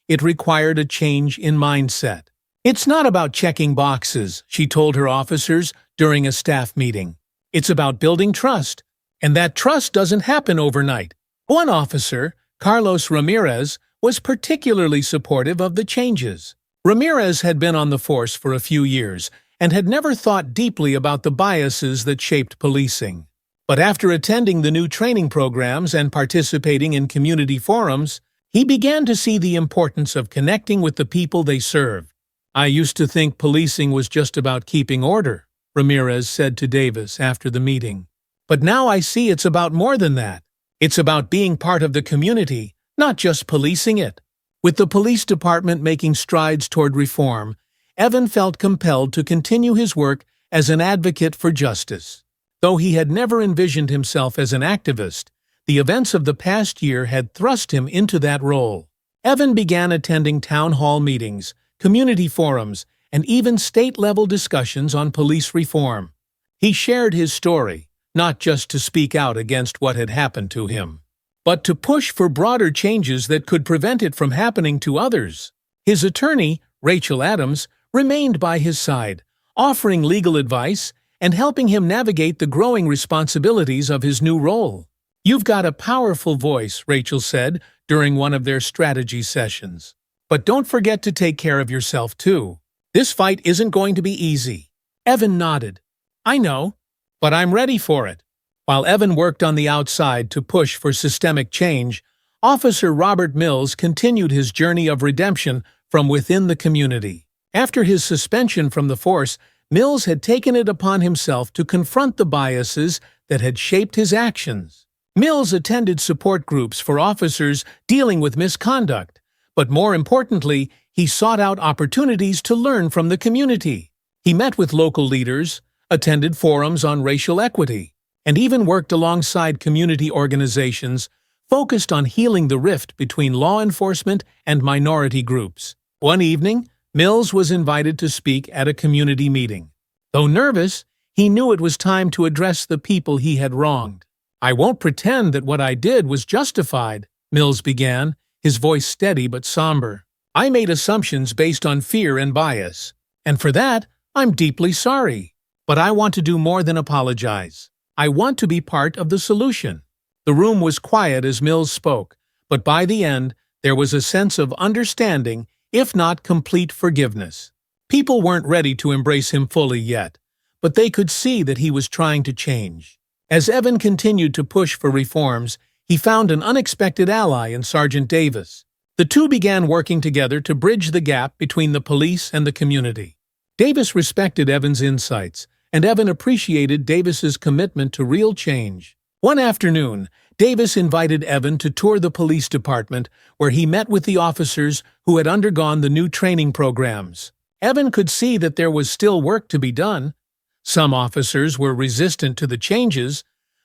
It required a change in mindset. "It's not about checking boxes," she told her officers during a staff meeting. "It's about building trust, and that trust doesn't happen overnight." One officer, Carlos Ramirez, was particularly supportive of the changes. Ramirez had been on the force for a few years and had never thought deeply about the biases that shaped policing. But after attending the new training programs and participating in community forums, he began to see the importance of connecting with the people they serve. "I used to think policing was just about keeping order," Ramirez said to Davis after the meeting. "But now I see it's about more than that. It's about being part of the community, not just policing it." With the police department making strides toward reform, Evan felt compelled to continue his work as an advocate for justice. Though he had never envisioned himself as an activist, the events of the past year had thrust him into that role. Evan began attending town hall meetings, community forums, and even state-level discussions on police reform. He shared his story, not just to speak out against what had happened to him, but to push for broader changes that could prevent it from happening to others. His attorney, Rachel Adams, remained by his side, offering legal advice and helping him navigate the growing responsibilities of his new role. "You've got a powerful voice," Rachel said during one of their strategy sessions. "But don't forget to take care of yourself, too. This fight isn't going to be easy." Evan nodded. "I know, but I'm ready for it." While Evan worked on the outside to push for systemic change, Officer Robert Mills continued his journey of redemption from within the community. After his suspension from the force, Mills had taken it upon himself to confront the biases that had shaped his actions. Mills attended support groups for officers dealing with misconduct, but more importantly, he sought out opportunities to learn from the community. He met with local leaders, attended forums on racial equity, and even worked alongside community organizations focused on healing the rift between law enforcement and minority groups. One evening, Mills was invited to speak at a community meeting. Though nervous, he knew it was time to address the people he had wronged. "I won't pretend that what I did was justified," Mills began, his voice steady but somber. "I made assumptions based on fear and bias, and for that, I'm deeply sorry. But I want to do more than apologize. I want to be part of the solution." The room was quiet as Mills spoke, but by the end, there was a sense of understanding, if not complete forgiveness. People weren't ready to embrace him fully yet, but they could see that he was trying to change. As Evan continued to push for reforms, he found an unexpected ally in Sergeant Davis. The two began working together to bridge the gap between the police and the community. Davis respected Evan's insights, and Evan appreciated Davis's commitment to real change. One afternoon, Davis invited Evan to tour the police department, where he met with the officers who had undergone the new training programs. Evan could see that there was still work to be done. Some officers were resistant to the changes,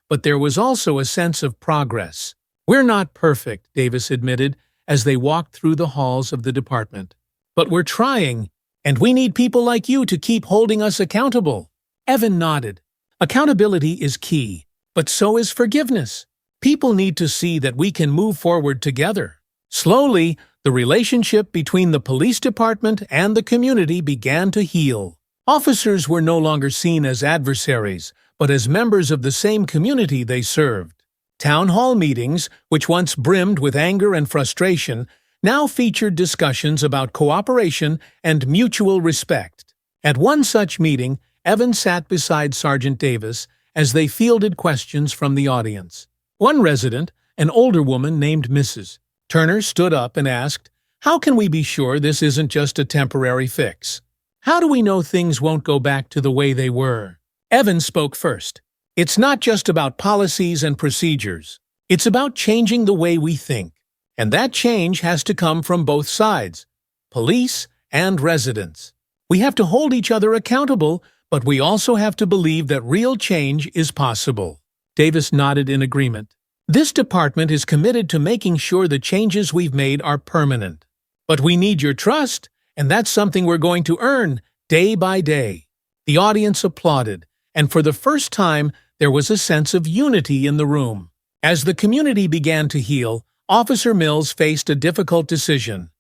but there was also a sense of progress. "We're not perfect," Davis admitted as they walked through the halls of the department. "But we're trying, and we need people like you to keep holding us accountable." Evan nodded. "Accountability is key, but so is forgiveness. People need to see that we can move forward together." Slowly, the relationship between the police department and the community began to heal. Officers were no longer seen as adversaries, but as members of the same community they served. Town hall meetings, which once brimmed with anger and frustration, now featured discussions about cooperation and mutual respect. At one such meeting, Evan sat beside Sergeant Davis as they fielded questions from the audience. One resident, an older woman named Mrs. Turner, stood up and asked, "How can we be sure this isn't just a temporary fix? How do we know things won't go back to the way they were?" Evan spoke first. "It's not just about policies and procedures. It's about changing the way we think. And that change has to come from both sides, police and residents. We have to hold each other accountable, but we also have to believe that real change is possible." Davis nodded in agreement. "This department is committed to making sure the changes we've made are permanent. But we need your trust, and that's something we're going to earn day by day." The audience applauded, and for the first time, there was a sense of unity in the room. As the community began to heal, Officer Mills faced a difficult decision: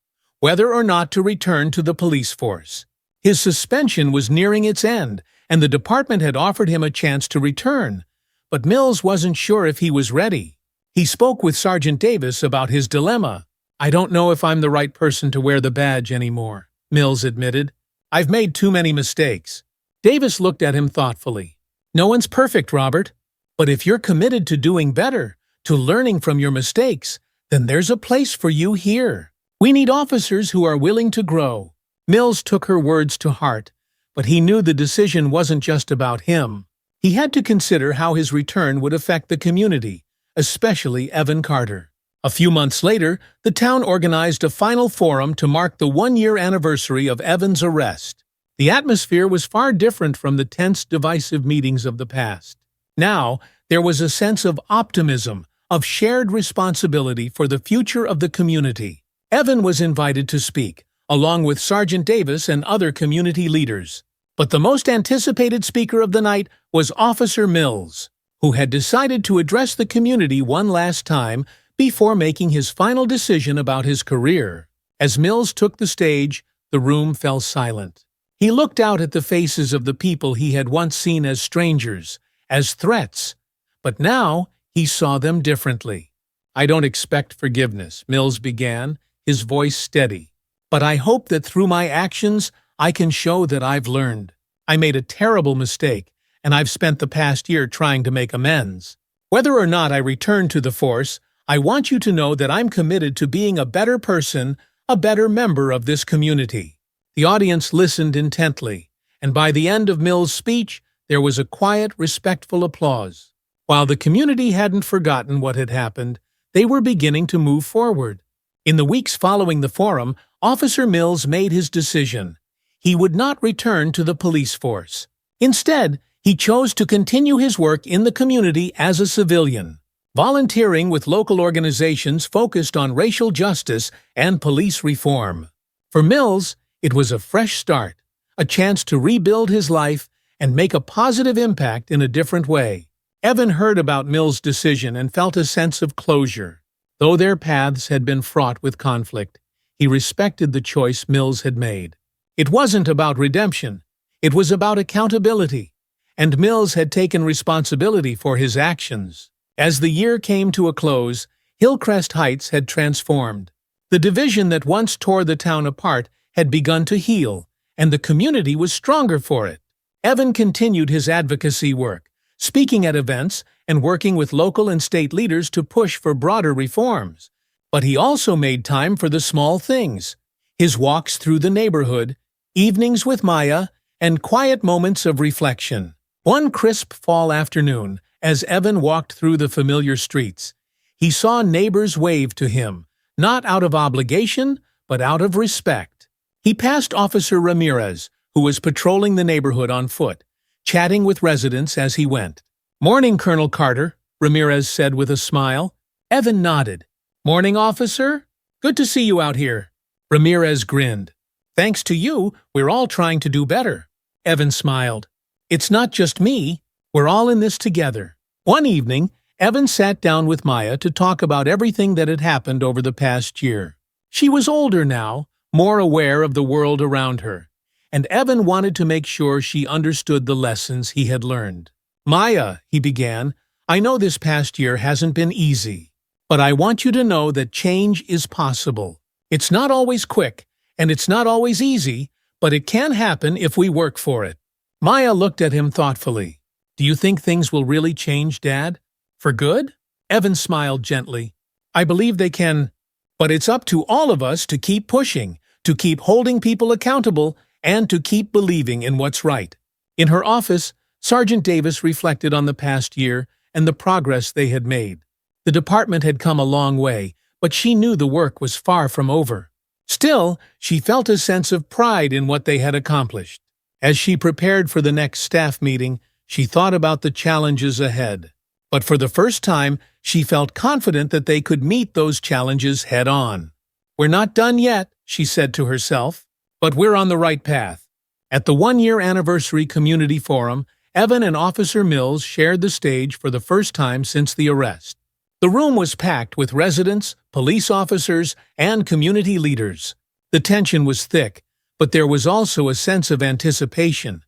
whether or not to return to the police force. His suspension was nearing its end, and the department had offered him a chance to return. But Mills wasn't sure if he was ready. He spoke with Sergeant Davis about his dilemma. "I don't know if I'm the right person to wear the badge anymore," Mills admitted. "I've made too many mistakes." Davis looked at him thoughtfully. "No one's perfect, Robert. But if you're committed to doing better, to learning from your mistakes, then there's a place for you here. We need officers who are willing to grow." Mills took her words to heart, but he knew the decision wasn't just about him. He had to consider how his return would affect the community, especially Evan Carter. A few months later, the town organized a final forum to mark the one-year anniversary of Evan's arrest. The atmosphere was far different from the tense, divisive meetings of the past. Now, there was a sense of optimism, of shared responsibility for the future of the community. Evan was invited to speak, along with Sergeant Davis and other community leaders. But the most anticipated speaker of the night was Officer Mills, who had decided to address the community one last time before making his final decision about his career. As Mills took the stage, the room fell silent. He looked out at the faces of the people he had once seen as strangers, as threats, but now he saw them differently. "I don't expect forgiveness," Mills began, his voice steady. "But I hope that through my actions, I can show that I've learned. I made a terrible mistake, and I've spent the past year trying to make amends. Whether or not I return to the force, I want you to know that I'm committed to being a better person, a better member of this community." The audience listened intently, and by the end of Mills' speech, there was a quiet, respectful applause. While the community hadn't forgotten what had happened, they were beginning to move forward. In the weeks following the forum, Officer Mills made his decision. He would not return to the police force. Instead, he chose to continue his work in the community as a civilian, volunteering with local organizations focused on racial justice and police reform. For Mills, it was a fresh start, a chance to rebuild his life and make a positive impact in a different way. Evan heard about Mills' decision and felt a sense of closure. Though their paths had been fraught with conflict, he respected the choice Mills had made. It wasn't about redemption, it was about accountability, and Mills had taken responsibility for his actions. As the year came to a close, Hillcrest Heights had transformed. The division that once tore the town apart had begun to heal, and the community was stronger for it. Evan continued his advocacy work, speaking at events and working with local and state leaders to push for broader reforms. But he also made time for the small things: his walks through the neighborhood, evenings with Maya, and quiet moments of reflection. One crisp fall afternoon, as Evan walked through the familiar streets, he saw neighbors wave to him, not out of obligation, but out of respect. He passed Officer Ramirez, who was patrolling the neighborhood on foot, chatting with residents as he went. "Morning, Colonel Carter," Ramirez said with a smile. Evan nodded. "Morning, officer. Good to see you out here." Ramirez grinned. "Thanks to you, we're all trying to do better." Evan smiled. "It's not just me. We're all in this together." One evening, Evan sat down with Maya to talk about everything that had happened over the past year. She was older now, more aware of the world around her, and Evan wanted to make sure she understood the lessons he had learned. "Maya," he began, "I know this past year hasn't been easy, but I want you to know that change is possible. It's not always quick, and it's not always easy, but it can happen if we work for it." Maya looked at him thoughtfully. "Do you think things will really change, Dad? For good?" Evan smiled gently. "I believe they can, but it's up to all of us to keep pushing, to keep holding people accountable, and to keep believing in what's right." In her office, Sergeant Davis reflected on the past year and the progress they had made. The department had come a long way, but she knew the work was far from over. Still, she felt a sense of pride in what they had accomplished. As she prepared for the next staff meeting, she thought about the challenges ahead. But for the first time, she felt confident that they could meet those challenges head-on. "We're not done yet," she said to herself, "but we're on the right path." At the one-year anniversary community forum, Evan and Officer Mills shared the stage for the first time since the arrest. The room was packed with residents, police officers, and community leaders. The tension was thick, but there was also a sense of anticipation,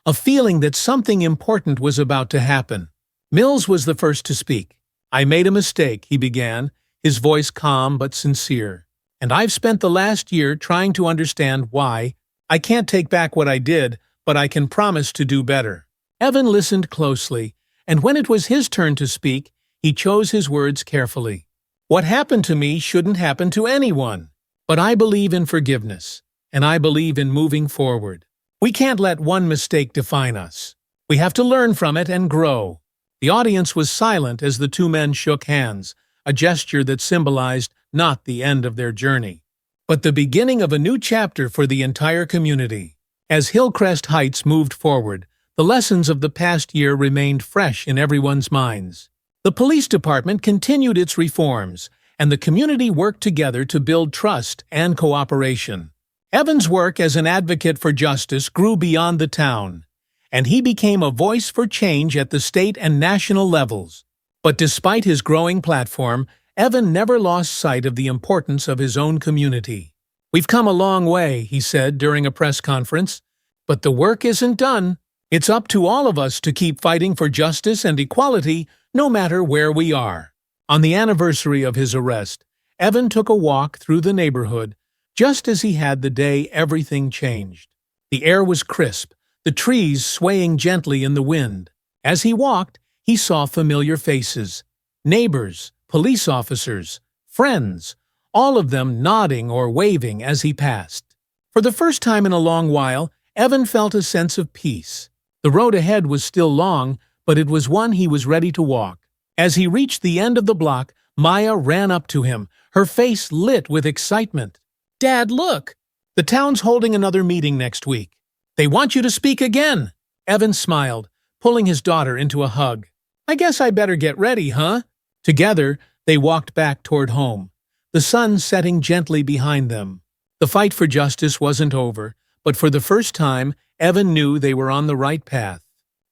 a feeling that something important was about to happen. Mills was the first to speak. "I made a mistake," he began, his voice calm but sincere. "And I've spent the last year trying to understand why. I can't take back what I did, but I can promise to do better." Evan listened closely, and when it was his turn to speak, he chose his words carefully. "What happened to me shouldn't happen to anyone. But I believe in forgiveness, and I believe in moving forward. We can't let one mistake define us. We have to learn from it and grow." The audience was silent as the two men shook hands, a gesture that symbolized not the end of their journey, but the beginning of a new chapter for the entire community. As Hillcrest Heights moved forward, the lessons of the past year remained fresh in everyone's minds. The police department continued its reforms, and the community worked together to build trust and cooperation. Evan's work as an advocate for justice grew beyond the town, and he became a voice for change at the state and national levels. But despite his growing platform, Evan never lost sight of the importance of his own community. "We've come a long way," he said during a press conference, "but the work isn't done. It's up to all of us to keep fighting for justice and equality, no matter where we are." On the anniversary of his arrest, Evan took a walk through the neighborhood, just as he had the day everything changed. The air was crisp, the trees swaying gently in the wind. As he walked, he saw familiar faces: neighbors, police officers, friends, all of them nodding or waving as he passed. For the first time in a long while, Evan felt a sense of peace. The road ahead was still long, but it was one he was ready to walk. As he reached the end of the block, Maya ran up to him, her face lit with excitement. "Dad, look! The town's holding another meeting next week. They want you to speak again." Evan smiled, pulling his daughter into a hug. "I guess I better get ready, huh?" Together, they walked back toward home, the sun setting gently behind them. The fight for justice wasn't over, but for the first time, Evan knew they were on the right path.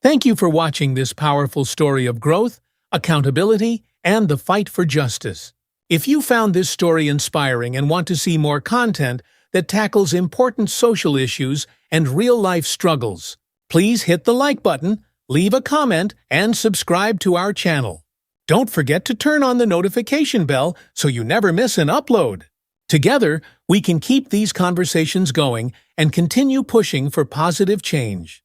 Thank you for watching this powerful story of growth, accountability, and the fight for justice. If you found this story inspiring and want to see more content that tackles important social issues and real-life struggles, please hit the like button, leave a comment, and subscribe to our channel. Don't forget to turn on the notification bell so you never miss an upload. Together, we can keep these conversations going and continue pushing for positive change.